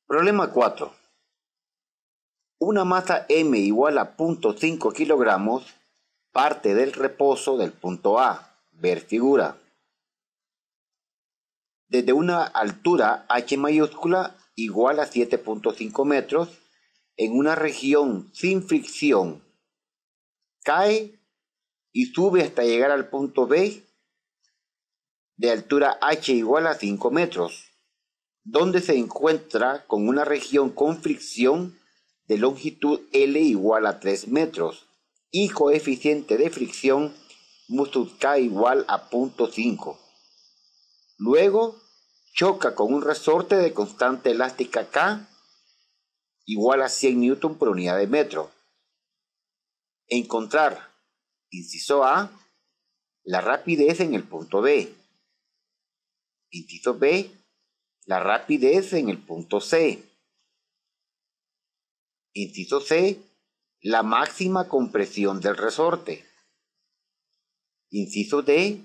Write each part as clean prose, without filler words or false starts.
Problema 4. Una masa M igual a 0.5 kilogramos parte del reposo del punto A. Ver figura. Desde una altura H mayúscula igual a 7.5 metros en una región sin fricción, cae y sube hasta llegar al punto B de altura H igual a 5 metros, donde se encuentra con una región con fricción de longitud L igual a 3 metros y coeficiente de fricción mustud K igual a 0.5. Luego choca con un resorte de constante elástica K igual a 100 Newton por unidad de metro. Encontrar, inciso A, la rapidez en el punto B. Inciso B, la rapidez en el punto C. Inciso C, la máxima compresión del resorte. Inciso D,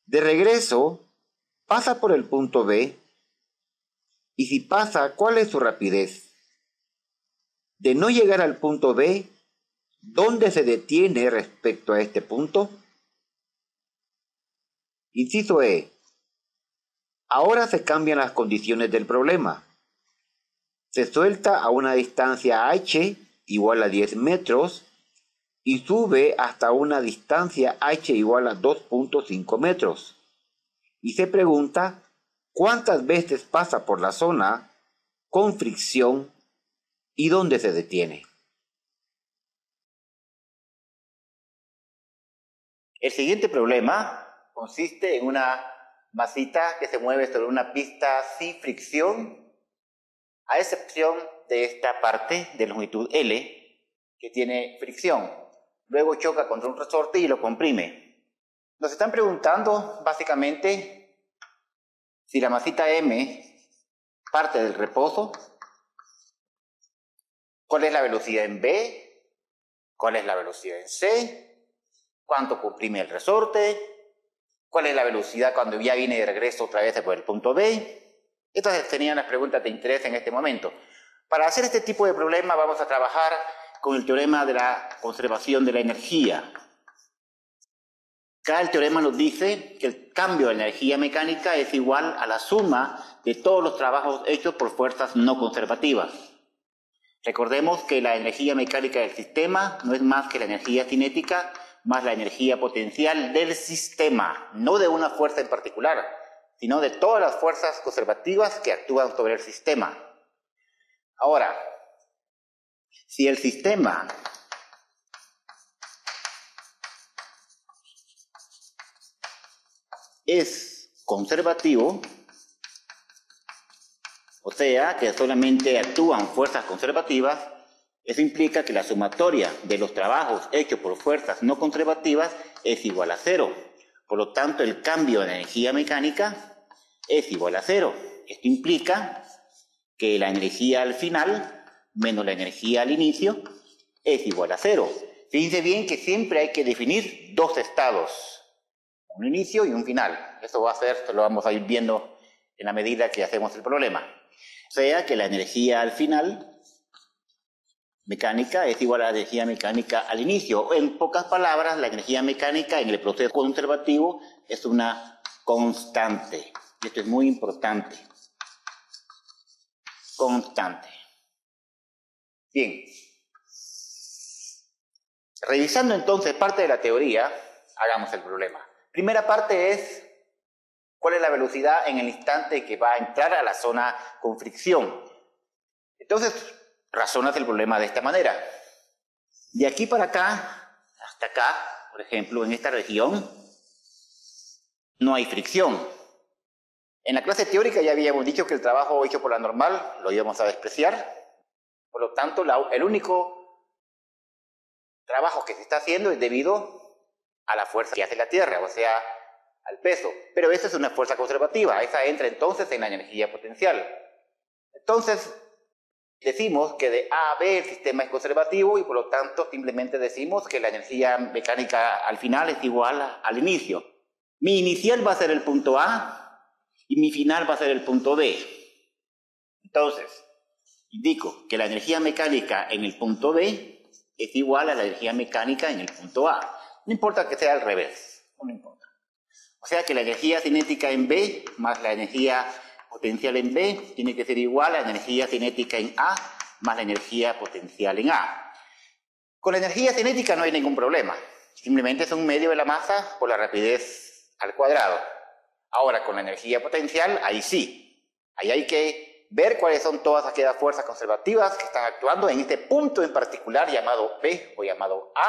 de regreso, pasa por el punto B, y si pasa, ¿cuál es su rapidez? De no llegar al punto B, ¿dónde se detiene respecto a este punto? Inciso E, ahora se cambian las condiciones del problema. Se suelta a una distancia h igual a 10 metros y sube hasta una distancia h igual a 2.5 metros. Y se pregunta cuántas veces pasa por la zona con fricción y dónde se detiene. El siguiente problema consiste en una masita que se mueve sobre una pista sin fricción, a excepción de esta parte de longitud L que tiene fricción. Luego choca contra un resorte y lo comprime. Nos están preguntando básicamente si la masita M parte del reposo, cuál es la velocidad en B, cuál es la velocidad en C, cuánto comprime el resorte, cuál es la velocidad cuando ya viene de regreso otra vez por el punto B. Estas serían las preguntas de interés en este momento. Para hacer este tipo de problema vamos a trabajar con el teorema de la conservación de la energía. Acá el teorema nos dice que el cambio de energía mecánica es igual a la suma de todos los trabajos hechos por fuerzas no conservativas. Recordemos que la energía mecánica del sistema no es más que la energía cinética más la energía potencial del sistema, no de una fuerza en particular, sino de todas las fuerzas conservativas que actúan sobre el sistema. Ahora, si el sistema es conservativo, o sea, que solamente actúan fuerzas conservativas, eso implica que la sumatoria de los trabajos hechos por fuerzas no conservativas es igual a 0. Por lo tanto, el cambio de energía mecánica es igual a 0. Esto implica que la energía al final menos la energía al inicio es igual a 0. Fíjense bien que siempre hay que definir dos estados, un inicio y un final. Esto lo vamos a ir viendo en la medida que hacemos el problema. O sea que la energía al final mecánica es igual a la energía mecánica al inicio. En pocas palabras, la energía mecánica en el proceso conservativo es una constante. Esto es muy importante. Constante. Bien. Revisando entonces parte de la teoría, hagamos el problema. Primera parte es cuál es la velocidad en el instante que va a entrar a la zona con fricción. Entonces, razonas el problema de esta manera. De aquí para acá, hasta acá, por ejemplo, en esta región, no hay fricción. En la clase teórica ya habíamos dicho que el trabajo hecho por la normal lo íbamos a despreciar. Por lo tanto, el único trabajo que se está haciendo es debido a la fuerza que hace la Tierra, o sea, al peso. Pero esa es una fuerza conservativa, esa entra entonces en la energía potencial. Entonces, decimos que de A a B el sistema es conservativo y por lo tanto simplemente decimos que la energía mecánica al final es igual al inicio. Mi inicial va a ser el punto A y mi final va a ser el punto B. Entonces, indico que la energía mecánica en el punto B es igual a la energía mecánica en el punto A. No importa que sea al revés, no importa. O sea que la energía cinética en B más la energía potencial en B tiene que ser igual a la energía cinética en A más la energía potencial en A. Con la energía cinética no hay ningún problema. Simplemente es un medio de la masa por la rapidez al cuadrado. Ahora, con la energía potencial, ahí sí. Ahí hay que ver cuáles son todas aquellas fuerzas conservativas que están actuando en este punto en particular llamado B o llamado A.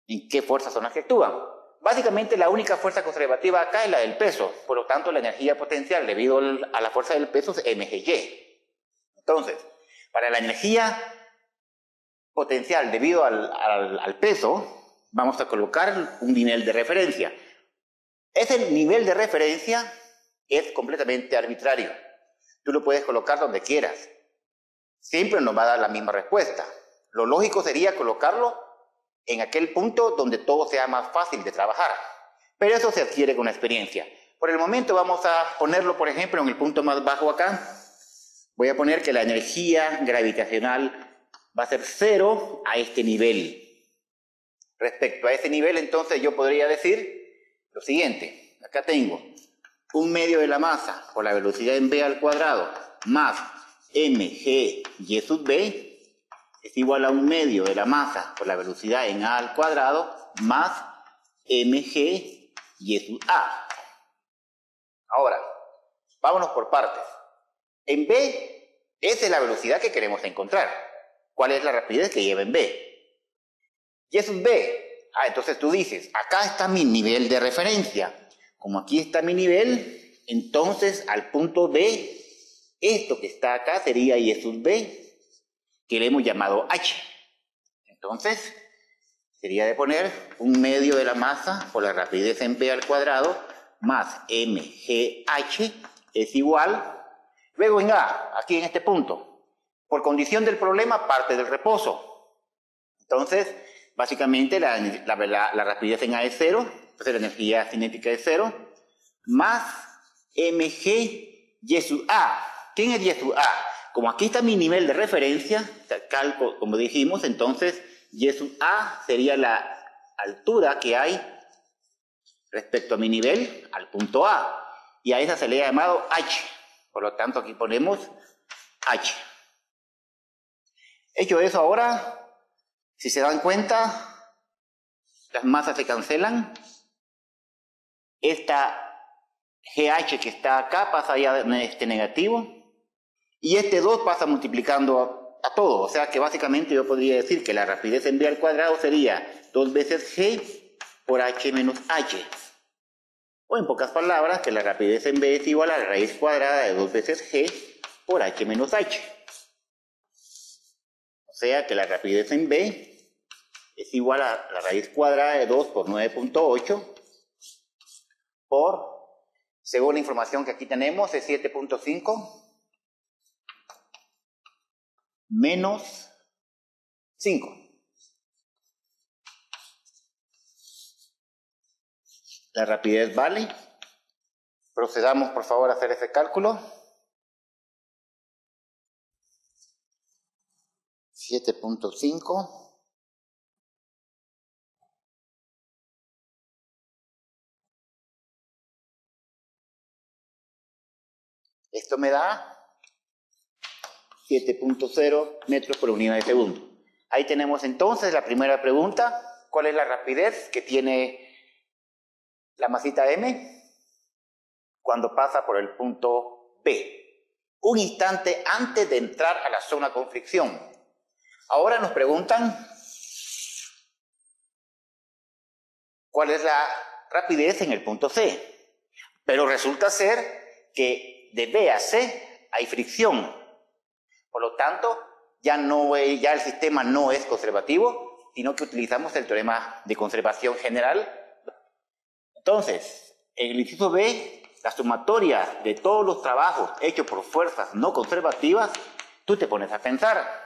¿En qué fuerzas son las que actúan? Básicamente la única fuerza conservativa acá es la del peso. Por lo tanto, la energía potencial debido a la fuerza del peso es mgy. Entonces, para la energía potencial debido al peso, vamos a colocar un nivel de referencia. Ese nivel de referencia es completamente arbitrario. Tú lo puedes colocar donde quieras. Siempre nos va a dar la misma respuesta. Lo lógico sería colocarlo en aquel punto donde todo sea más fácil de trabajar. Pero eso se adquiere con la experiencia. Por el momento vamos a ponerlo, por ejemplo, en el punto más bajo acá. Voy a poner que la energía gravitacional va a ser 0 a este nivel. Respecto a ese nivel, entonces yo podría decir lo siguiente. Acá tengo un medio de la masa por la velocidad en b al cuadrado más mg y sub b es igual a un medio de la masa por la velocidad en a al cuadrado más mg y sub a. Ahora, vámonos por partes. En b, esa es la velocidad que queremos encontrar. ¿Cuál es la rapidez que lleva en b? Y sub b. Entonces tú dices, acá está mi nivel de referencia. Como aquí está mi nivel, entonces al punto B, esto que está acá sería Y sub B, que le hemos llamado H. Entonces, sería de poner un medio de la masa por la rapidez en B al cuadrado más mgh es igual. Luego en A, aquí en este punto, por condición del problema, parte del reposo. Entonces, básicamente la rapidez en A es 0, entonces la energía cinética es 0, más mg y sub A. ¿Quién es y sub A? Como aquí está mi nivel de referencia, calco, como dijimos, entonces y sub A sería la altura que hay respecto a mi nivel al punto A. Y a esa se le ha llamado H. Por lo tanto, aquí ponemos H. Hecho eso ahora, si se dan cuenta, las masas se cancelan. Esta GH que está acá pasa ya en este negativo. Y este 2 pasa multiplicando a todo. O sea que básicamente yo podría decir que la rapidez en B al cuadrado sería 2 veces G por H menos H. O en pocas palabras, que la rapidez en B es igual a la raíz cuadrada de 2 veces G por H menos H. O sea que la rapidez en B es igual a la raíz cuadrada de 2 por 9.8 por, según la información que aquí tenemos, es 7.5 menos 5. La rapidez vale. Procedamos, por favor, a hacer ese cálculo. 7.5 esto me da 7.0 metros por unidad de segundo. Ahí tenemos entonces la primera pregunta. ¿Cuál es la rapidez que tiene la masita M cuando pasa por el punto B? Un instante antes de entrar a la zona con fricción. Ahora nos preguntan cuál es la rapidez en el punto C. Pero resulta ser que de B a C hay fricción. Por lo tanto, ya el sistema no es conservativo, sino que utilizamos el teorema de conservación general. Entonces, en el inciso B, la sumatoria de todos los trabajos hechos por fuerzas no conservativas, tú te pones a pensar.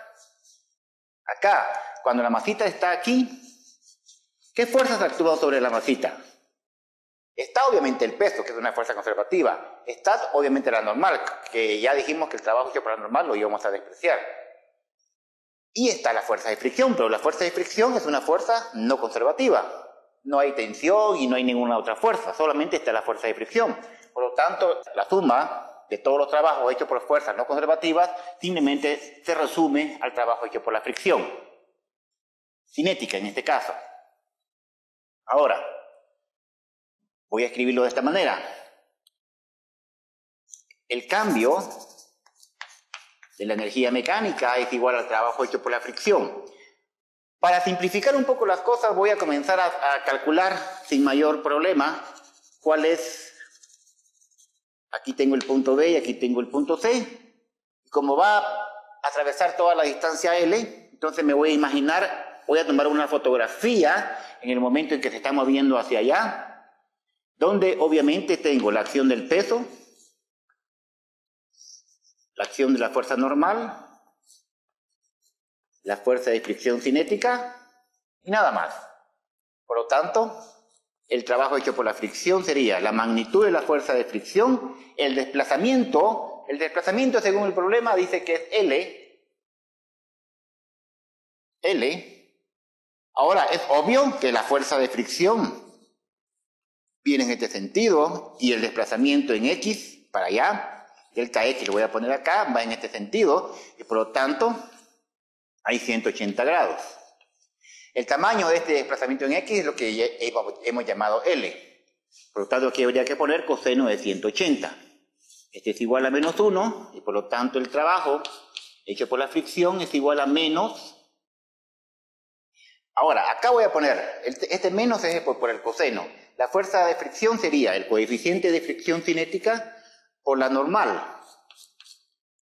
Acá, cuando la masita está aquí, ¿qué fuerzas actúan sobre la masita? Está obviamente el peso, que es una fuerza conservativa. Está obviamente la normal, que ya dijimos que el trabajo hecho por la normal lo íbamos a despreciar. Y está la fuerza de fricción, pero la fuerza de fricción es una fuerza no conservativa. No hay tensión y no hay ninguna otra fuerza, solamente está la fuerza de fricción. Por lo tanto, la suma de todos los trabajos hechos por fuerzas no conservativas simplemente se resume al trabajo hecho por la fricción. Cinética en este caso. Ahora, voy a escribirlo de esta manera. El cambio de la energía mecánica es igual al trabajo hecho por la fricción. Para simplificar un poco las cosas, voy a comenzar a calcular sin mayor problema cuál es. Aquí tengo el punto B y aquí tengo el punto C. Como va a atravesar toda la distancia L, entonces me voy a imaginar, voy a tomar una fotografía en el momento en que se está moviendo hacia allá, donde obviamente tengo la acción del peso, la acción de la fuerza normal, la fuerza de fricción cinética y nada más. Por lo tanto, el trabajo hecho por la fricción sería la magnitud de la fuerza de fricción, el desplazamiento según el problema dice que es L. Ahora, es obvio que la fuerza de fricción viene en este sentido y el desplazamiento en X para allá, delta X lo voy a poner acá, va en este sentido y por lo tanto hay 180 grados. El tamaño de este desplazamiento en X es lo que hemos llamado L. Por lo tanto, aquí habría que poner coseno de 180. Este es igual a menos 1 y por lo tanto el trabajo hecho por la fricción es igual a menos. Ahora, acá voy a poner, este menos es por el coseno. La fuerza de fricción sería el coeficiente de fricción cinética por la normal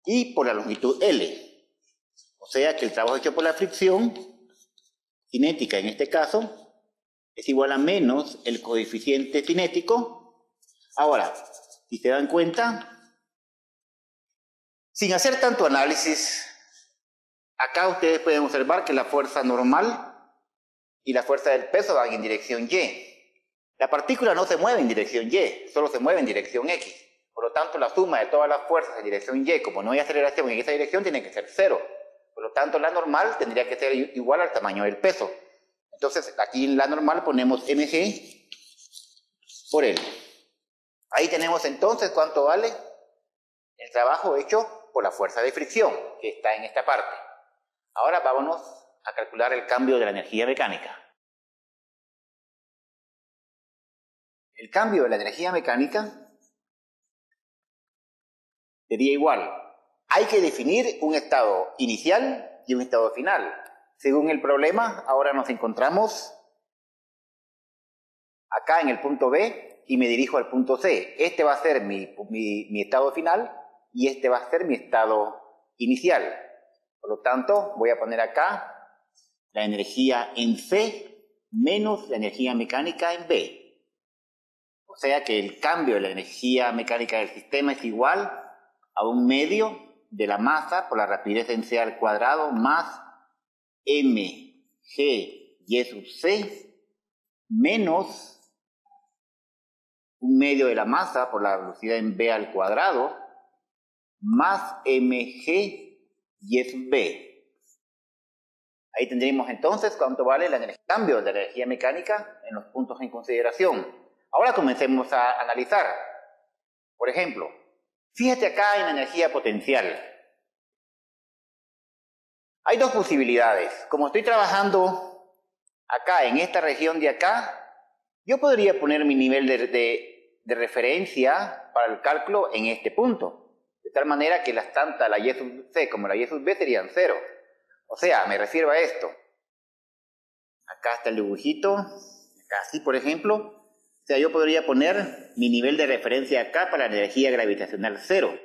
y por la longitud L. O sea que el trabajo hecho por la fricción cinética en este caso es igual a menos el coeficiente cinético. Ahora, si se dan cuenta, sin hacer tanto análisis, acá ustedes pueden observar que la fuerza normal y la fuerza del peso van en dirección Y. La partícula no se mueve en dirección Y, solo se mueve en dirección X. Por lo tanto, la suma de todas las fuerzas en dirección Y, como no hay aceleración en esa dirección, tiene que ser 0. Por lo tanto, la normal tendría que ser igual al tamaño del peso. Entonces, aquí en la normal ponemos mg por L. Ahí tenemos entonces cuánto vale el trabajo hecho por la fuerza de fricción, que está en esta parte. Ahora vámonos a calcular el cambio de la energía mecánica. El cambio de la energía mecánica sería igual. Hay que definir un estado inicial y un estado final. Según el problema, ahora nos encontramos acá en el punto B y me dirijo al punto C. Este va a ser mi estado final y este va a ser mi estado inicial. Por lo tanto, voy a poner acá la energía en C menos la energía mecánica en B. O sea que el cambio de la energía mecánica del sistema es igual a un medio de la masa por la rapidez en C al cuadrado más mg y sub c menos un medio de la masa por la velocidad en b al cuadrado más mg y sub b. Ahí tendríamos entonces cuánto vale el cambio de la energía mecánica en los puntos en consideración. Ahora comencemos a analizar. Por ejemplo, fíjate acá en la energía potencial. Hay dos posibilidades. Como estoy trabajando acá, en esta región de acá, yo podría poner mi nivel de referencia para el cálculo en este punto. De tal manera que tanto la y sub c como la y sub b serían 0. O sea, me refiero a esto. Acá está el dibujito. Acá así, por ejemplo. O sea, yo podría poner mi nivel de referencia acá para la energía gravitacional 0.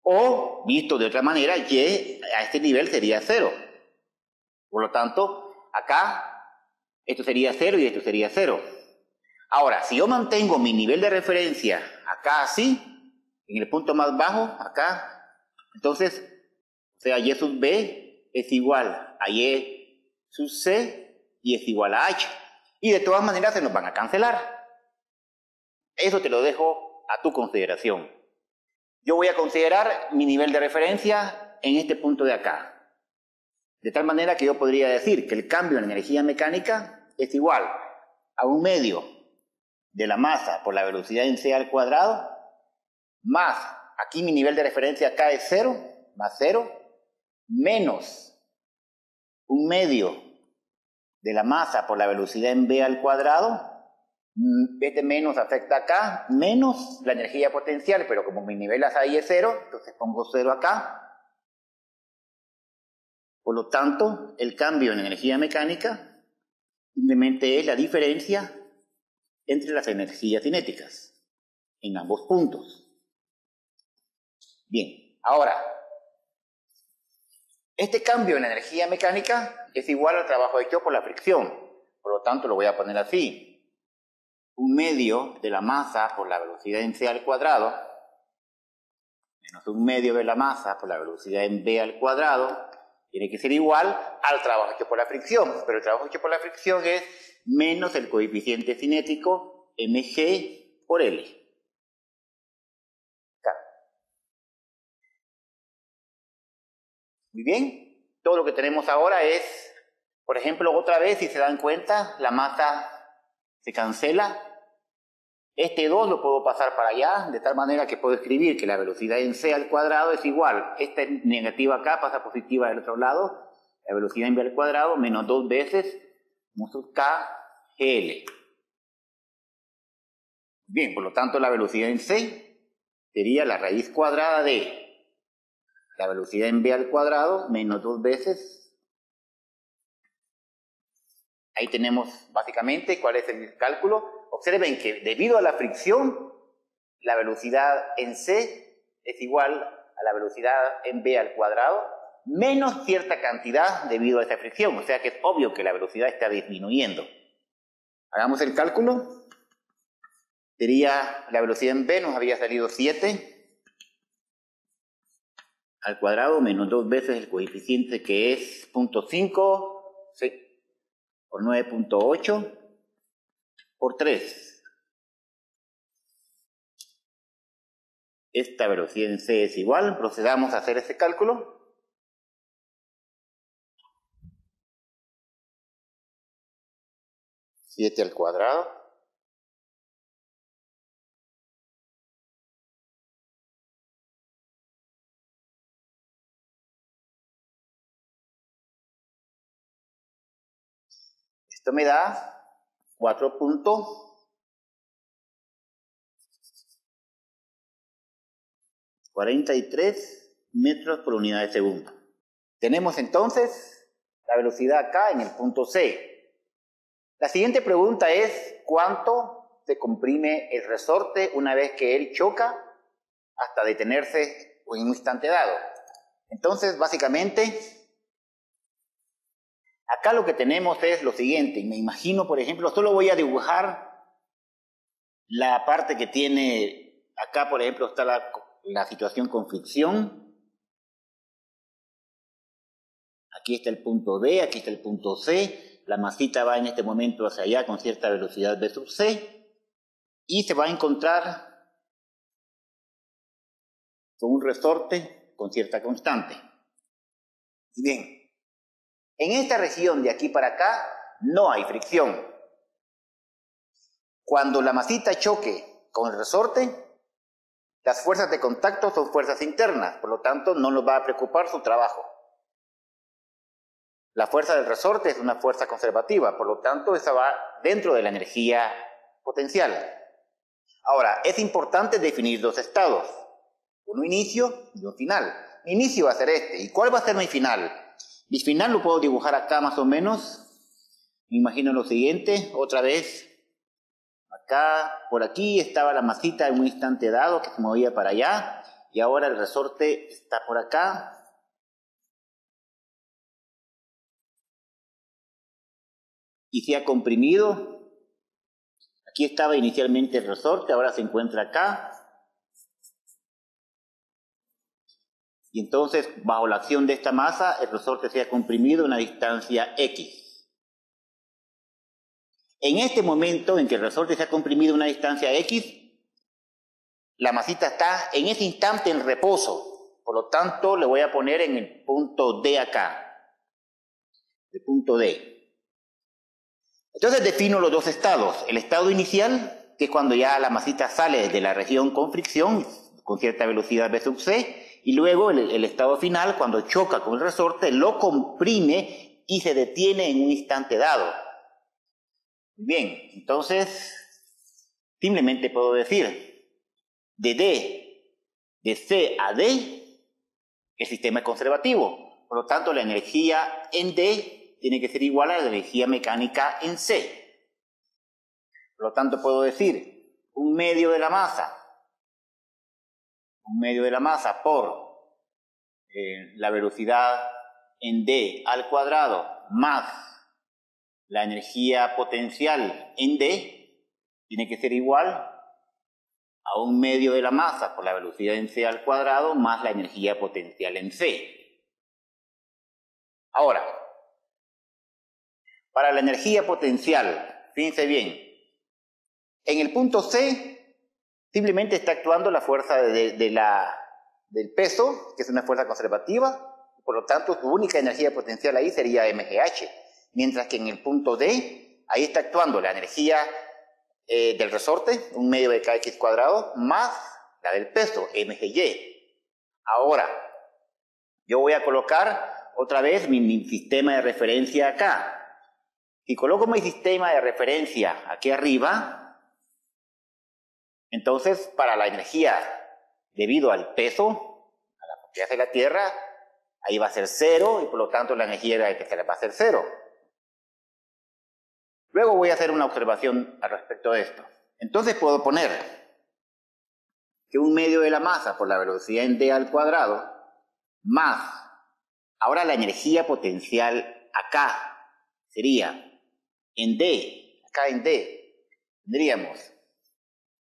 O, visto de otra manera, y a este nivel sería 0. Por lo tanto, acá, esto sería 0 y esto sería 0. Ahora, si yo mantengo mi nivel de referencia acá así, en el punto más bajo, acá, entonces, o sea, y sub b es igual a y sub c y es igual a h. Y de todas maneras se nos van a cancelar. Eso te lo dejo a tu consideración. Yo voy a considerar mi nivel de referencia en este punto de acá. De tal manera que yo podría decir que el cambio en energía mecánica es igual a 1/2 de la masa por la velocidad en c al cuadrado, más, aquí mi nivel de referencia acá es 0, más 0, menos 1/2 de la masa por la velocidad en v al cuadrado. Este menos afecta acá, menos la energía potencial, pero como mi nivel ahí es 0, entonces pongo 0 acá. Por lo tanto, el cambio en energía mecánica simplemente es la diferencia entre las energías cinéticas en ambos puntos. Bien, ahora, este cambio en energía mecánica es igual al trabajo hecho por la fricción. Por lo tanto, lo voy a poner así. 1/2 de la masa por la velocidad en c al cuadrado, menos 1/2 de la masa por la velocidad en v al cuadrado, tiene que ser igual al trabajo hecho por la fricción. Pero el trabajo hecho por la fricción es menos el coeficiente cinético mg por L. Acá. Muy bien. Todo lo que tenemos ahora es, por ejemplo, otra vez, si se dan cuenta, la masa se cancela. Este 2 lo puedo pasar para allá, de tal manera que puedo escribir que la velocidad en c al cuadrado es igual. Esta negativa acá pasa positiva del otro lado. La velocidad en v al cuadrado menos 2 veces kgl. Bien, por lo tanto la velocidad en c sería la raíz cuadrada de la velocidad en v al cuadrado menos 2 veces. Ahí tenemos básicamente cuál es el cálculo. Observen que debido a la fricción, la velocidad en c es igual a la velocidad en v al cuadrado menos cierta cantidad debido a esa fricción. O sea que es obvio que la velocidad está disminuyendo. Hagamos el cálculo. Sería la velocidad en v, nos había salido 7 al cuadrado menos 2 veces el coeficiente que es 0.5 por 9.8 por 3. Esta velocidad en c es igual. Procedamos a hacer ese cálculo. ¿7 al cuadrado? Esto me da 4.43 metros por unidad de segundo. Tenemos entonces la velocidad acá en el punto C. La siguiente pregunta es, ¿cuánto se comprime el resorte una vez que él choca hasta detenerse en un instante dado? Entonces, básicamente, acá lo que tenemos es lo siguiente. Me imagino, por ejemplo, solo voy a dibujar la parte que tiene, acá por ejemplo está la situación con fricción. Aquí está el punto D, aquí está el punto C. La masita va en este momento hacia allá con cierta velocidad v sub c. Y se va a encontrar con un resorte con cierta constante. Bien, en esta región de aquí para acá no hay fricción. Cuando la masita choque con el resorte, las fuerzas de contacto son fuerzas internas, por lo tanto no nos va a preocupar su trabajo. La fuerza del resorte es una fuerza conservativa, por lo tanto esa va dentro de la energía potencial. Ahora, es importante definir dos estados, un inicio y un final. Mi inicio va a ser este. ¿Y cuál va a ser mi final? Mi final lo puedo dibujar acá más o menos. Me imagino lo siguiente, otra vez. Acá, por aquí estaba la masita en un instante dado que se movía para allá. Y ahora el resorte está por acá. Y se ha comprimido. Aquí estaba inicialmente el resorte, ahora se encuentra acá. Y entonces, bajo la acción de esta masa, el resorte se ha comprimido a una distancia X. En este momento en que el resorte se ha comprimido a una distancia X, la masita está en ese instante en reposo. Por lo tanto, le voy a poner en el punto D acá. El punto D. Entonces defino los dos estados. El estado inicial, que es cuando ya la masita sale de la región con fricción, con cierta velocidad V sub C, y luego el estado final, cuando choca con el resorte, lo comprime y se detiene en un instante dado. Bien, entonces, simplemente puedo decir, de C a D, el sistema es conservativo. Por lo tanto, la energía en D tiene que ser igual a la energía mecánica en C. Por lo tanto, puedo decir, un medio de la masa por la velocidad en D al cuadrado más la energía potencial en D tiene que ser igual a un medio de la masa por la velocidad en C al cuadrado más la energía potencial en C. Ahora, para la energía potencial, fíjense bien, en el punto C simplemente está actuando la fuerza del peso, que es una fuerza conservativa, por lo tanto su única energía potencial ahí sería mgh, mientras que en el punto D, ahí está actuando la energía del resorte, un medio de kx cuadrado, más la del peso, mgy. Ahora, yo voy a colocar otra vez mi sistema de referencia acá. Si coloco mi sistema de referencia aquí arriba, entonces para la energía debido al peso, a la propiedad de la Tierra, ahí va a ser 0 y por lo tanto la energía va a ser 0. Luego voy a hacer una observación al respecto de esto. Entonces puedo poner que un medio de la masa por la velocidad en D al cuadrado más, ahora la energía potencial acá sería en D, acá en D, tendríamos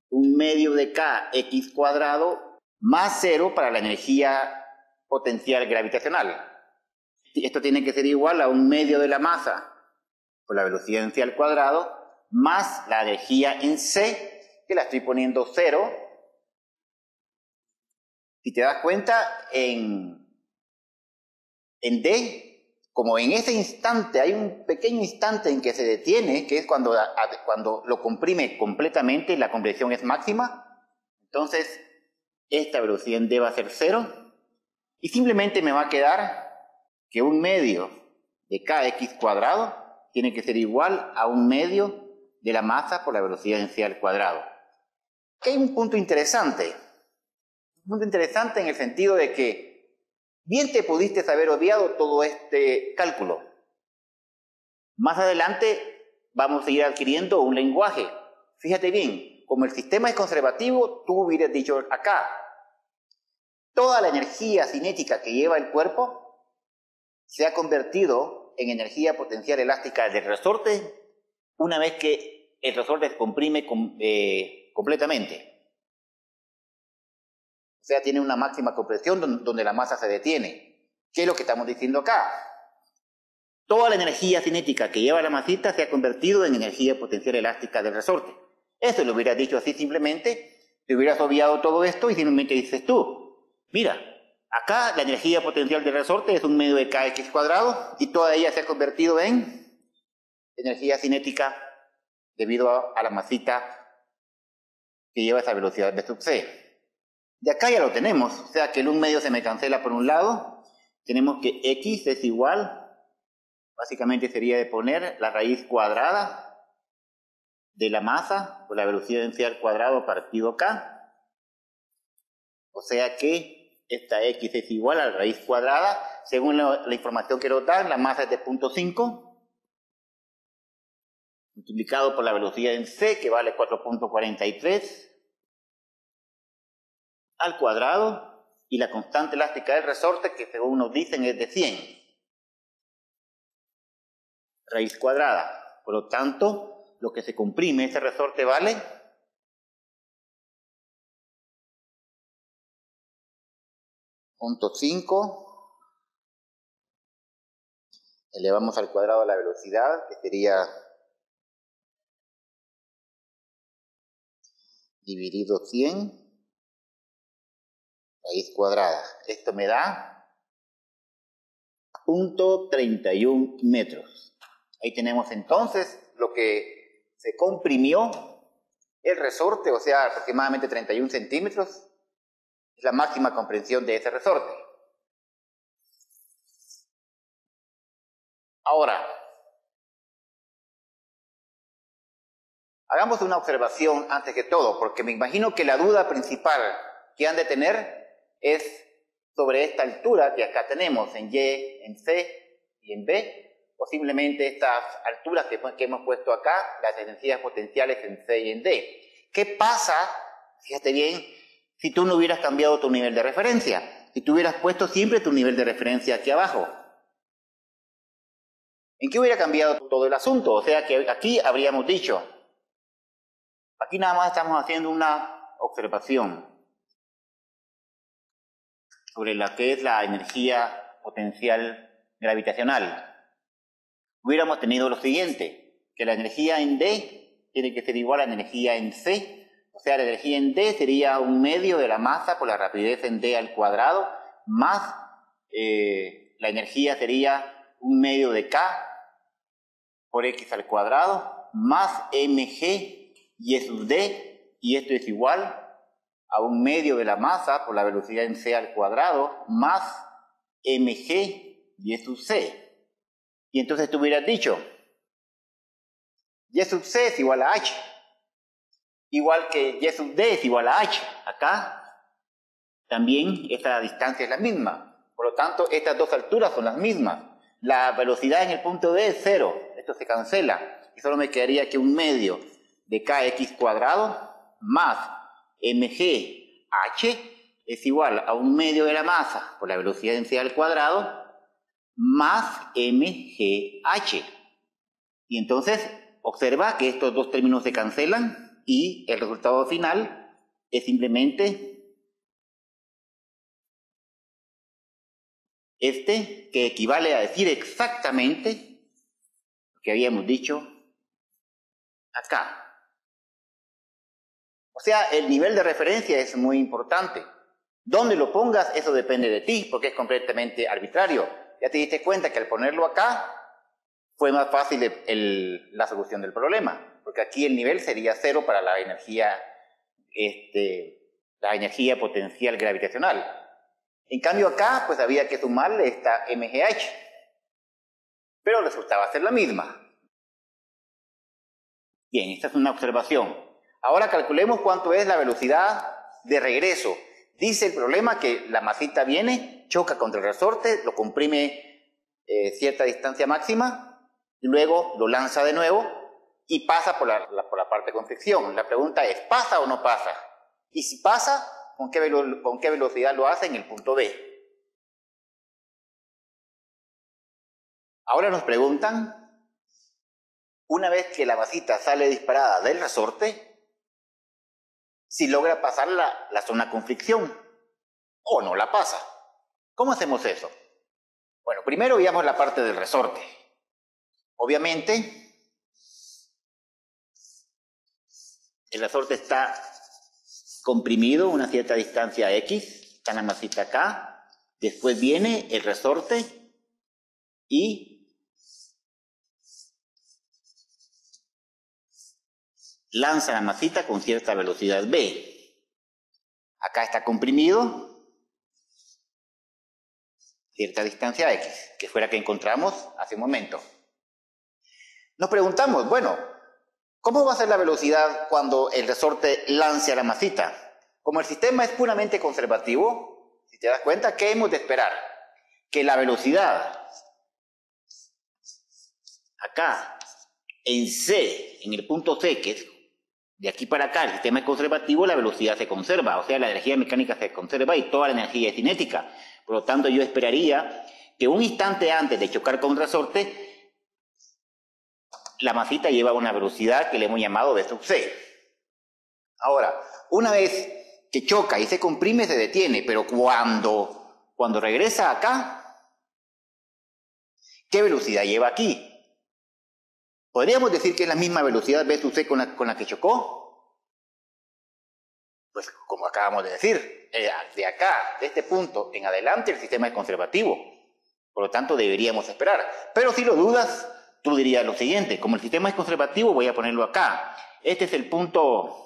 un medio de kx cuadrado más 0 para la energía potencial gravitacional. Esto tiene que ser igual a un medio de la masa por la velocidad en C al cuadrado, más la energía en C, que la estoy poniendo 0. Si te das cuenta, en D, como en ese instante, hay un pequeño instante en que se detiene, que es cuando lo comprime completamente, la compresión es máxima, entonces esta velocidad en D va a ser 0, y simplemente me va a quedar que un medio de kx cuadrado tiene que ser igual a un medio de la masa por la velocidad en C al cuadrado. Aquí hay un punto interesante. Un punto interesante en el sentido de que bien te pudiste haber obviado todo este cálculo. Más adelante vamos a ir adquiriendo un lenguaje. Fíjate bien, como el sistema es conservativo, tú hubieras dicho acá, toda la energía cinética que lleva el cuerpo se ha convertido en energía potencial elástica del resorte una vez que el resorte se comprime completamente. O sea, tiene una máxima compresión donde la masa se detiene. ¿Qué es lo que estamos diciendo acá? Toda la energía cinética que lleva la masita se ha convertido en energía potencial elástica del resorte. Eso lo hubieras dicho así simplemente, te hubieras obviado todo esto y simplemente dices tú, mira, acá la energía potencial del resorte es un medio de kx cuadrado y toda ella se ha convertido en energía cinética debido a la masita que lleva esa velocidad V sub c. De acá ya lo tenemos, o sea que el un medio se me cancela por un lado, tenemos que x es igual, básicamente sería de poner la raíz cuadrada de la masa por la velocidad en c al cuadrado partido k, o sea que esta x es igual a la raíz cuadrada, según la información que nos dan, la masa es de 0.5, multiplicado por la velocidad en c, que vale 4.43, al cuadrado, y la constante elástica del resorte, que según nos dicen es de 100, raíz cuadrada. Por lo tanto, lo que se comprime ese resorte vale 0.5, elevamos al cuadrado la velocidad, que sería dividido 100, raíz cuadrada. Esto me da 0.31 metros. Ahí tenemos entonces lo que se comprimió el resorte, o sea, aproximadamente 31 centímetros. Es la máxima comprensión de ese resorte. Ahora, hagamos una observación antes que todo, porque me imagino que la duda principal que han de tener es sobre esta altura que acá tenemos en Y, en C y en B, posiblemente estas alturas que hemos puesto acá, las energías potenciales en C y en D. ¿Qué pasa, fíjate bien, si tú no hubieras cambiado tu nivel de referencia? Si tú hubieras puesto siempre tu nivel de referencia aquí abajo. ¿En qué hubiera cambiado todo el asunto? O sea que aquí habríamos dicho, aquí nada más estamos haciendo una observación sobre la que es la energía potencial gravitacional. Hubiéramos tenido lo siguiente, que la energía en D tiene que ser igual a la energía en C, o sea, la energía en D sería un medio de la masa por la rapidez en D al cuadrado, más la energía sería un medio de K por X al cuadrado, más mg y sub D, y esto es igual a un medio de la masa por la velocidad en c al cuadrado, más mg y sub c. Y entonces tú hubieras dicho, y sub c es igual a h, igual que y sub d es igual a h. Acá también esta distancia es la misma, por lo tanto estas dos alturas son las mismas. La velocidad en el punto D es 0, esto se cancela, y solo me quedaría que un medio de kx cuadrado más mg h es igual a un medio de la masa por la velocidad en c al cuadrado más mgh. Y entonces observa que estos dos términos se cancelan y el resultado final es simplemente este, que equivale a decir exactamente lo que habíamos dicho acá. O sea, el nivel de referencia es muy importante. ¿Dónde lo pongas? Eso depende de ti, porque es completamente arbitrario. Ya te diste cuenta que al ponerlo acá fue más fácil la solución del problema, porque aquí el nivel sería 0 para la energía potencial gravitacional. En cambio acá, pues había que sumarle esta mgh, pero resultaba ser la misma. Bien, esta es una observación. Ahora calculemos cuánto es la velocidad de regreso. Dice el problema que la masita viene, choca contra el resorte, lo comprime cierta distancia máxima, y luego lo lanza de nuevo y pasa por la parte con fricción. La pregunta es, ¿pasa o no pasa? Y si pasa, ¿con qué velocidad lo hace en el punto B? Ahora nos preguntan, una vez que la masita sale disparada del resorte, si logra pasar la zona con fricción o no la pasa. ¿Cómo hacemos eso? Bueno, primero veamos la parte del resorte. Obviamente, el resorte está comprimido a una cierta distancia x, está la masita acá, después viene el resorte y lanza la masita con cierta velocidad v. Acá está comprimido cierta distancia x, que fue la que encontramos hace un momento. Nos preguntamos, bueno, ¿cómo va a ser la velocidad cuando el resorte lance a la masita? Como el sistema es puramente conservativo, si te das cuenta, ¿qué hemos de esperar? Que la velocidad acá en C, en el punto C, que es de aquí para acá, el sistema es conservativo, la velocidad se conserva, o sea, la energía mecánica se conserva y toda la energía es cinética. Por lo tanto, yo esperaría que un instante antes de chocar con un resorte, la masita lleva una velocidad que le hemos llamado v sub c. Ahora, una vez que choca y se comprime, se detiene, pero cuando regresa acá, ¿qué velocidad lleva aquí? ¿Podríamos decir que es la misma velocidad v sub c con la que chocó? Pues como acabamos de decir, de acá, de este punto en adelante, el sistema es conservativo. Por lo tanto, deberíamos esperar. Pero si lo dudas, tú dirías lo siguiente: como el sistema es conservativo, voy a ponerlo acá. Este es el punto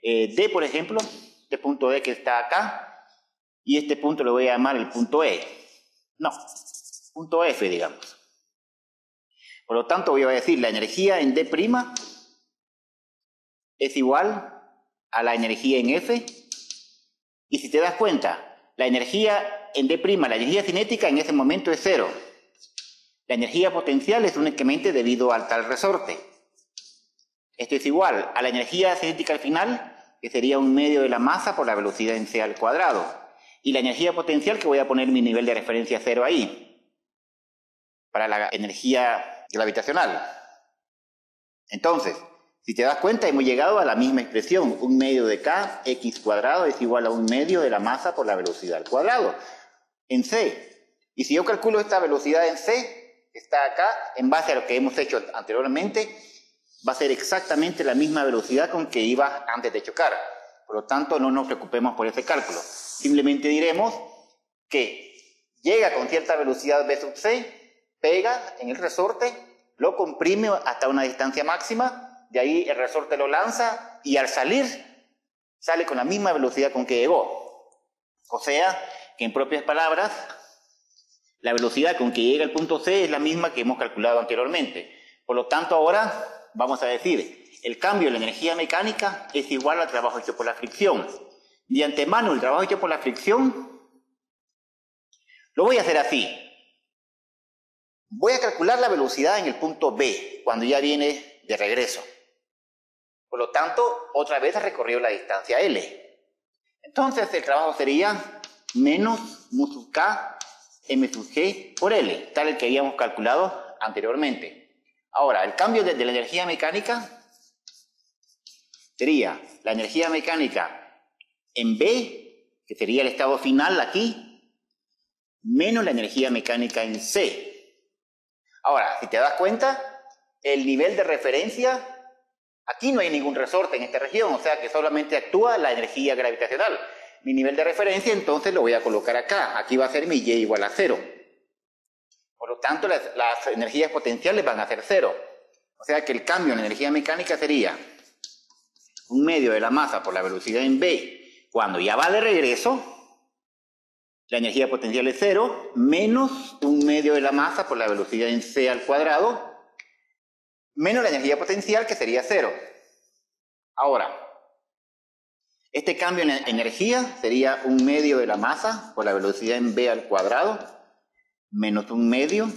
D, por ejemplo, este punto D que está acá, y este punto lo voy a llamar el punto E. No, punto F, digamos. Por lo tanto, voy a decir la energía en D' es igual a la energía en F, y si te das cuenta, la energía en D', la energía cinética en ese momento es 0. La energía potencial es únicamente debido al tal resorte. Esto es igual a la energía cinética al final, que sería 1/2 de la masa por la velocidad en c al cuadrado. Y la energía potencial, que voy a poner mi nivel de referencia 0 ahí, para la energía gravitacional. Entonces, si te das cuenta, hemos llegado a la misma expresión: 1/2 de k, x cuadrado es igual a 1/2 de la masa por la velocidad al cuadrado, en c. Y si yo calculo esta velocidad en c, que está acá, en base a lo que hemos hecho anteriormente, va a ser exactamente la misma velocidad con que iba antes de chocar. Por lo tanto, no nos preocupemos por ese cálculo. Simplemente diremos que llega con cierta velocidad v sub c, pega en el resorte, lo comprime hasta una distancia máxima, de ahí el resorte lo lanza y al salir, sale con la misma velocidad con que llegó. O sea, que en propias palabras, la velocidad con que llega al punto C es la misma que hemos calculado anteriormente. Por lo tanto, ahora vamos a decir, el cambio de la energía mecánica es igual al trabajo hecho por la fricción. De antemano, el trabajo hecho por la fricción lo voy a hacer así. Voy a calcular la velocidad en el punto B, cuando ya viene de regreso. Por lo tanto, otra vez ha recorrido la distancia L. Entonces, el trabajo sería menos mu sub k m sub g por L, tal el que habíamos calculado anteriormente. Ahora, el cambio de la energía mecánica sería la energía mecánica en B, que sería el estado final aquí, menos la energía mecánica en C. Ahora, si te das cuenta, el nivel de referencia, aquí no hay ningún resorte en esta región, o sea que solamente actúa la energía gravitacional. Mi nivel de referencia entonces lo voy a colocar acá. Aquí va a ser mi y igual a 0. Por lo tanto, las energías potenciales van a ser 0. O sea que el cambio en la energía mecánica sería 1/2 de la masa por la velocidad en B. Cuando ya va de regreso, la energía potencial es 0, menos 1/2 de la masa por la velocidad en C al cuadrado, menos la energía potencial, que sería 0. Ahora, este cambio en la energía sería 1/2 de la masa por la velocidad en B al cuadrado, menos 1/2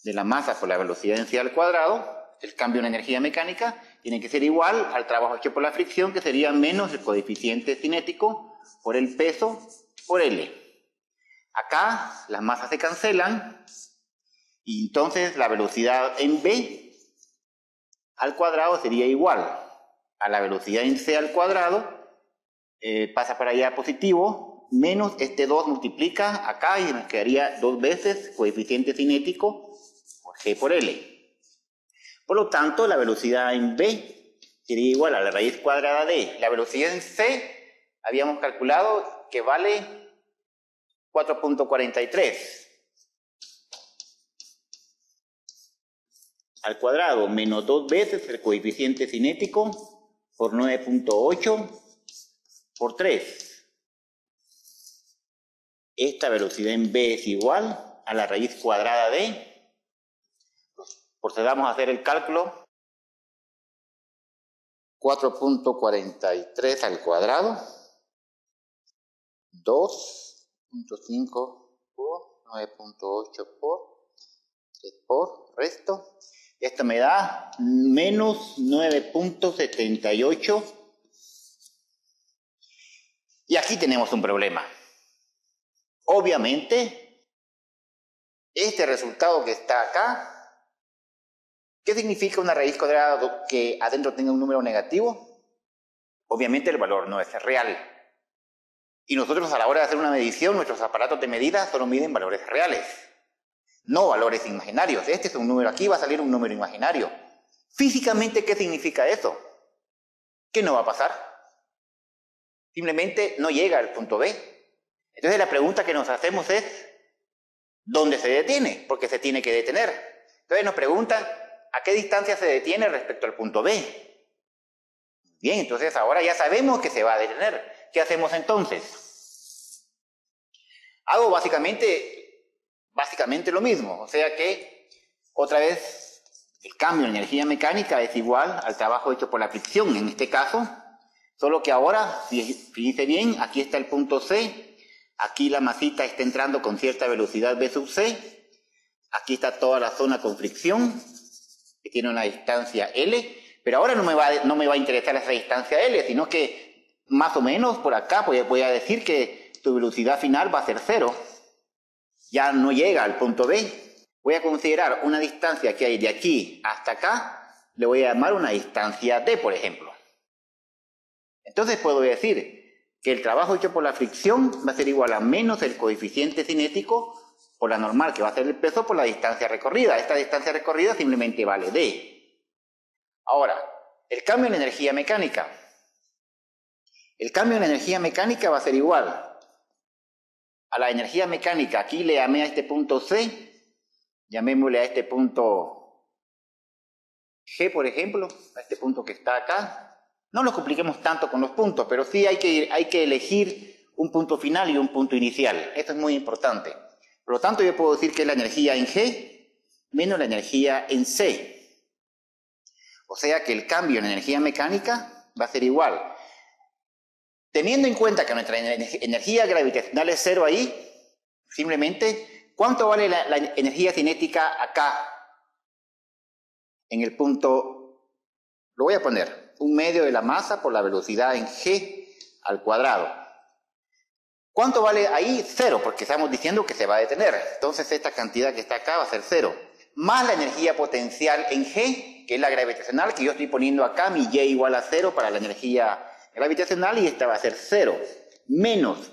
de la masa por la velocidad en C al cuadrado. El cambio en la energía mecánica tiene que ser igual al trabajo hecho por la fricción, que sería menos el coeficiente cinético por el peso por L. Acá las masas se cancelan y entonces la velocidad en B al cuadrado sería igual a la velocidad en C al cuadrado, pasa para allá positivo, menos este 2 multiplica acá y nos quedaría 2 veces coeficiente cinético por G por L. Por lo tanto, la velocidad en B sería igual a la raíz cuadrada de la velocidad en C, habíamos calculado que vale 4.43 al cuadrado menos 2 veces el coeficiente cinético por 9.8 por 3. Esta velocidad en B es igual a la raíz cuadrada de, procedamos a hacer el cálculo, 4.43 al cuadrado, 2.5 por 9.8 por 3 por resto. Esto me da menos 9.78. Y aquí tenemos un problema. Obviamente, este resultado que está acá, ¿qué significa una raíz cuadrada que adentro tenga un número negativo? Obviamente el valor no es real. Y nosotros, a la hora de hacer una medición, nuestros aparatos de medida solo miden valores reales, no valores imaginarios. Este es un número, aquí va a salir un número imaginario. Físicamente, ¿qué significa eso? ¿Qué no va a pasar? simplemente no llega al punto B. Entonces la pregunta que nos hacemos es, ¿dónde se detiene? Porque se tiene que detener. Entonces nos preguntan, ¿a qué distancia se detiene respecto al punto B? Bien, entonces ahora ya sabemos que se va a detener. ¿Qué hacemos entonces? Hago básicamente lo mismo. O sea que, otra vez, el cambio en energía mecánica es igual al trabajo hecho por la fricción en este caso. Solo que ahora, fíjense bien, aquí está el punto C, aquí la masita está entrando con cierta velocidad V sub C, aquí está toda la zona con fricción, que tiene una distancia L, pero ahora no me va a interesar esa distancia L, sino que más o menos por acá voy a decir que tu velocidad final va a ser 0, ya no llega al punto B. Voy a considerar una distancia que hay de aquí hasta acá, le voy a llamar una distancia D, por ejemplo. Entonces puedo decir que el trabajo hecho por la fricción va a ser igual a menos el coeficiente cinético por la normal, que va a ser el peso por la distancia recorrida. Esta distancia recorrida simplemente vale D. Ahora, el cambio en energía mecánica. El cambio en energía mecánica va a ser igual a la energía mecánica. Aquí le llamé a este punto C, llamémosle a este punto G, por ejemplo, a este punto que está acá. No nos compliquemos tanto con los puntos, pero sí hay que elegir un punto final y un punto inicial. Esto es muy importante. Por lo tanto, yo puedo decir que es la energía en G menos la energía en C. O sea que el cambio en energía mecánica va a ser igual. Teniendo en cuenta que nuestra energía gravitacional es 0 ahí, simplemente, ¿cuánto vale la energía cinética acá? En el punto, lo voy a poner, 1/2 de la masa por la velocidad en G al cuadrado. ¿Cuánto vale ahí? 0, porque estamos diciendo que se va a detener. Entonces esta cantidad que está acá va a ser 0. Más la energía potencial en G, que es la gravitacional, que yo estoy poniendo acá, mi Y igual a 0 para la energía gravitacional, y esta va a ser 0. Menos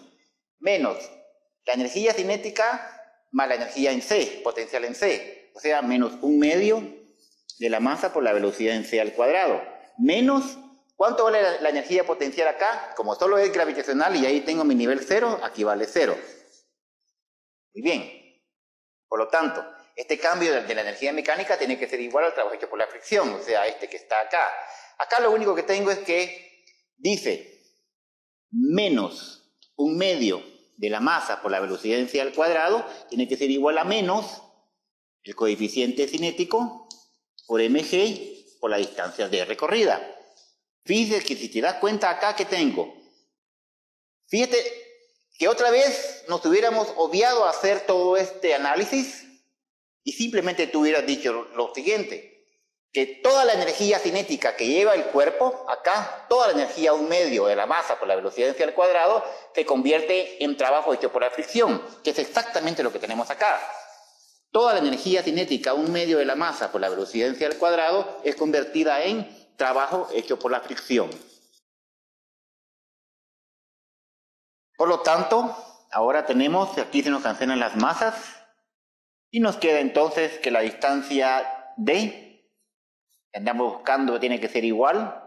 la energía cinética más la energía en C, potencial en C. O sea, menos 1/2 de la masa por la velocidad en C al cuadrado. Menos, ¿cuánto vale la energía potencial acá? Como solo es gravitacional y ahí tengo mi nivel 0, aquí vale 0. Muy bien. Por lo tanto, este cambio de la energía mecánica tiene que ser igual al trabajo hecho por la fricción, o sea, este que está acá. Acá lo único que tengo es que dice menos 1/2 de la masa por la velocidad en C al cuadrado, tiene que ser igual a menos el coeficiente cinético por mg por la distancia de recorrida. Fíjate que si te das cuenta acá que tengo, fíjate que otra vez nos hubiéramos obviado hacer todo este análisis y simplemente tú hubieras dicho lo siguiente, que toda la energía cinética que lleva el cuerpo, acá, toda la energía 1/2 de la masa por la velocidad en C al cuadrado, se convierte en trabajo hecho por la fricción, que es exactamente lo que tenemos acá. Toda la energía cinética 1/2 de la masa por la velocidad en C al cuadrado es convertida en trabajo hecho por la fricción. Por lo tanto, ahora tenemos, aquí se nos cancelan las masas, y nos queda entonces que la distancia D, que andamos buscando, tiene que ser igual,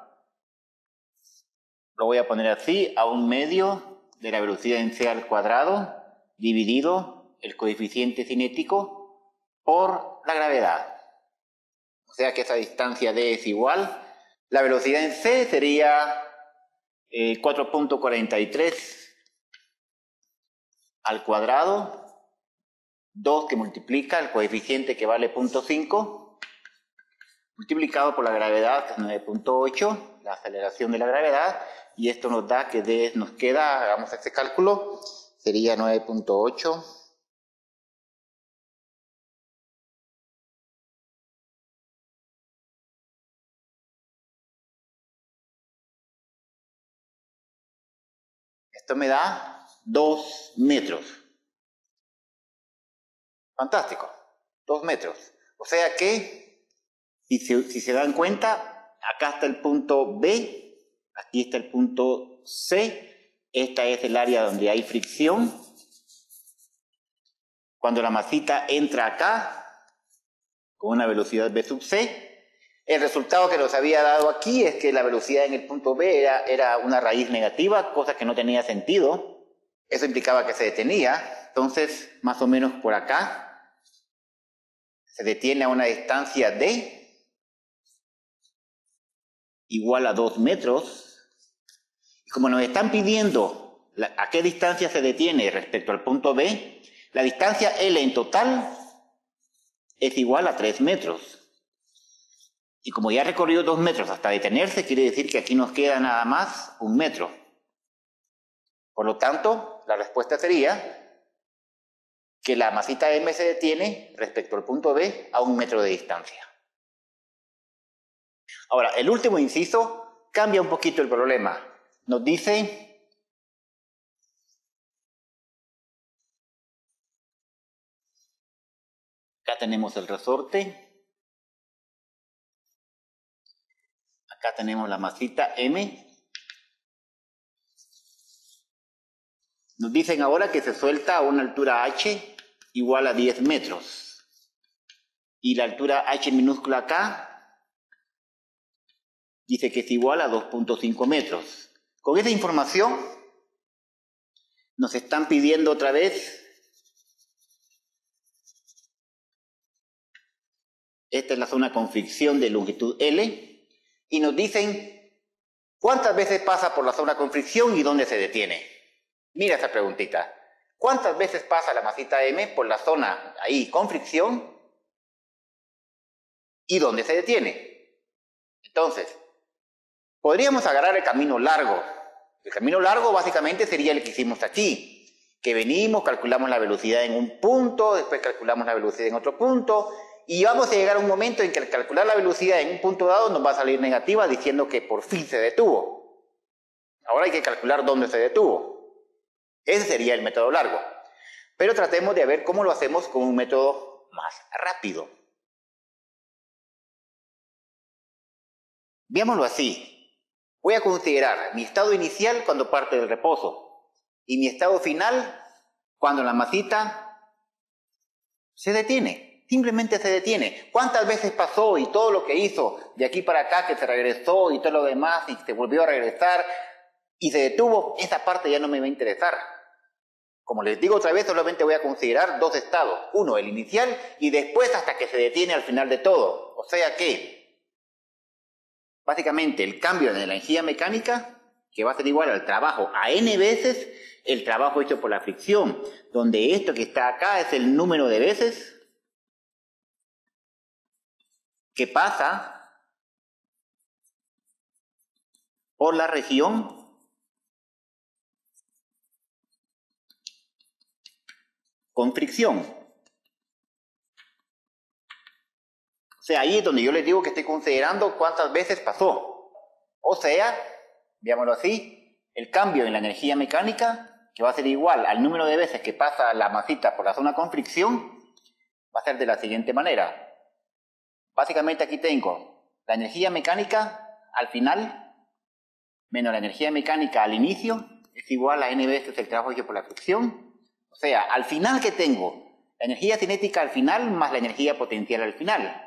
lo voy a poner así, a 1/2 de la velocidad en C al cuadrado, dividido el coeficiente cinético por la gravedad. O sea que esa distancia D es igual. La velocidad en C sería 4.43 al cuadrado, 2 que multiplica el coeficiente que vale 0.5, multiplicado por la gravedad, que es 9.8, la aceleración de la gravedad, y esto nos da que D nos queda, hagamos este cálculo, sería 9.8. Esto me da 2 metros. Fantástico, 2 metros. O sea que, si se dan cuenta, acá está el punto B, aquí está el punto C, esta es el área donde hay fricción. Cuando la masita entra acá, con una velocidad V sub C, El resultado que nos había dado aquí es que la velocidad en el punto B era una raíz negativa, cosa que no tenía sentido. Eso implicaba que se detenía. Entonces, más o menos por acá, se detiene a una distancia D igual a 2 metros. Y como nos están pidiendo a qué distancia se detiene respecto al punto B, la distancia L en total es igual a 3 metros. Y como ya ha recorrido 2 metros hasta detenerse, quiere decir que aquí nos queda nada más 1 metro. Por lo tanto, la respuesta sería que la masita M se detiene respecto al punto B a 1 metro de distancia. Ahora, el último inciso cambia un poquito el problema. Nos dice acá tenemos el resorte. Acá tenemos la masita M. Nos dicen ahora que se suelta a una altura h igual a 10 metros. Y la altura h minúscula acá dice que es igual a 2.5 metros. Con esa información nos están pidiendo otra vez, esta es la zona con fricción de longitud L, y nos dicen cuántas veces pasa por la zona con fricción y dónde se detiene. Mira esa preguntita. ¿Cuántas veces pasa la masita M por la zona ahí con fricción y dónde se detiene? Entonces, podríamos agarrar el camino largo. El camino largo básicamente sería el que hicimos aquí, que venimos, calculamos la velocidad en un punto, después calculamos la velocidad en otro punto, y vamos a llegar a un momento en que al calcular la velocidad en un punto dado nos va a salir negativa diciendo que por fin se detuvo. Ahora hay que calcular dónde se detuvo. Ese sería el método largo. Pero tratemos de ver cómo lo hacemos con un método más rápido. Veámoslo así. Voy a considerar mi estado inicial cuando parte del reposo y mi estado final cuando la masita se detiene. Simplemente se detiene. ¿Cuántas veces pasó y todo lo que hizo de aquí para acá, que se regresó y todo lo demás y se volvió a regresar y se detuvo? Esa parte ya no me va a interesar. Como les digo otra vez, solamente voy a considerar dos estados. Uno, el inicial, y después hasta que se detiene al final de todo. O sea que, básicamente, el cambio de la energía mecánica, que va a ser igual al trabajo a n veces el trabajo hecho por la fricción, donde esto que está acá es el número de veces que pasa por la región con fricción. O sea, ahí es donde yo les digo que estoy considerando cuántas veces pasó. O sea, veámoslo así, el cambio en la energía mecánica, que va a ser igual al número de veces que pasa la masita por la zona con fricción, va a ser de la siguiente manera. Básicamente aquí tengo la energía mecánica al final menos la energía mecánica al inicio es igual a n veces el trabajo hecho por la fricción. O sea, al final que tengo la energía cinética al final más la energía potencial al final.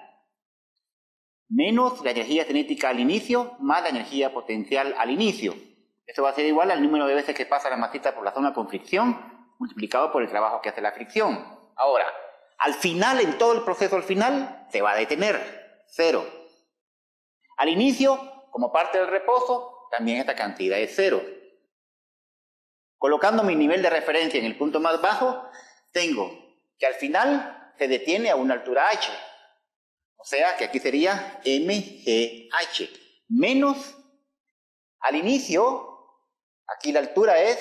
Menos la energía cinética al inicio más la energía potencial al inicio. Eso va a ser igual al número de veces que pasa la masita por la zona con fricción multiplicado por el trabajo que hace la fricción. Ahora, al final, en todo el proceso al final, se va a detener, 0. Al inicio, como parte del reposo, también esta cantidad es 0. Colocando mi nivel de referencia en el punto más bajo, tengo que al final se detiene a una altura h. O sea que aquí sería mgh. Menos al inicio, aquí la altura es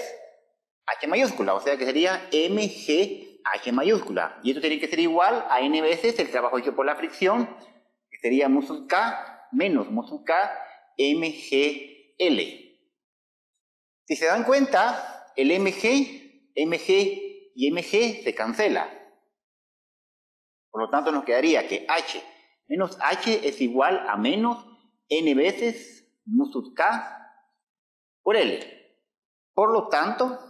h mayúscula. O sea que sería mgh mayúscula. Y esto tiene que ser igual a n veces el trabajo hecho por la fricción, que sería mu sub k menos mu sub k mgl. Si se dan cuenta, el mg y mg se cancela. Por lo tanto nos quedaría que h menos h es igual a menos n veces mu sub k por l. Por lo tanto,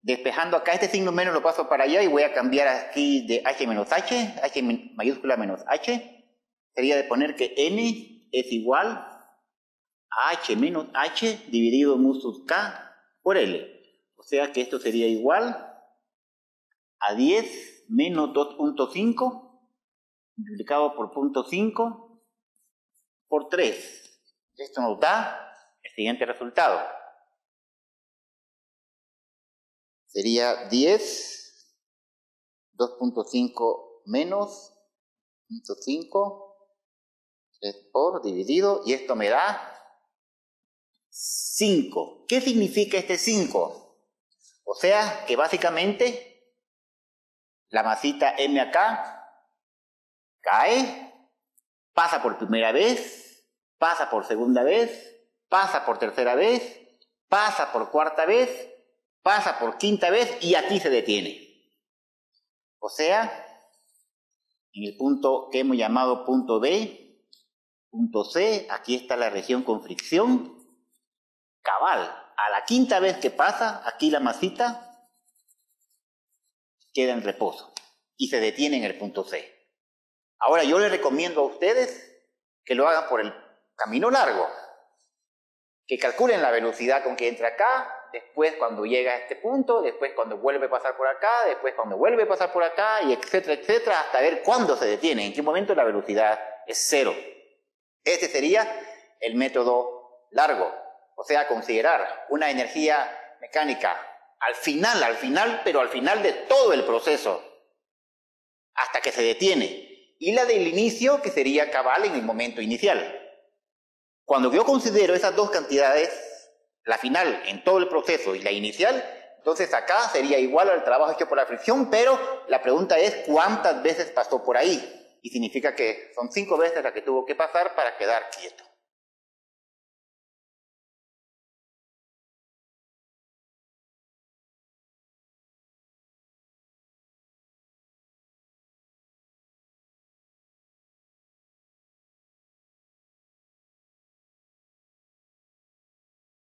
despejando acá este signo menos lo paso para allá y voy a cambiar aquí de h menos h mayúscula menos h, sería de poner que n es igual a h menos h dividido mu sub k por L. O sea que esto sería igual a 10 menos 2.5 multiplicado por 0.5 por 3. Esto nos da el siguiente resultado. Sería 10, 2.5 menos 0.5, 3 por dividido, y esto me da 5. ¿Qué significa este 5? O sea que básicamente la masita M acá cae, pasa por primera vez, pasa por segunda vez, pasa por tercera vez, pasa por cuarta vez, pasa por quinta vez y aquí se detiene. O sea, en el punto que hemos llamado punto B, punto C, aquí está la región con fricción cabal. A la quinta vez que pasa, aquí la masita queda en reposo y se detiene en el punto C. Ahora yo les recomiendo a ustedes que lo hagan por el camino largo, que calculen la velocidad con que entra acá, después cuando llega a este punto, después cuando vuelve a pasar por acá, después cuando vuelve a pasar por acá, y etcétera, etcétera, hasta ver cuándo se detiene, en qué momento la velocidad es cero. Este sería el método largo, o sea, considerar una energía mecánica al final, pero al final de todo el proceso, hasta que se detiene. Y la del inicio, que sería cabal en el momento inicial. Cuando yo considero esas dos cantidades, la final en todo el proceso y la inicial, entonces acá sería igual al trabajo hecho por la fricción, pero la pregunta es cuántas veces pasó por ahí. Y significa que son 5 veces las que tuvo que pasar para quedar quieto.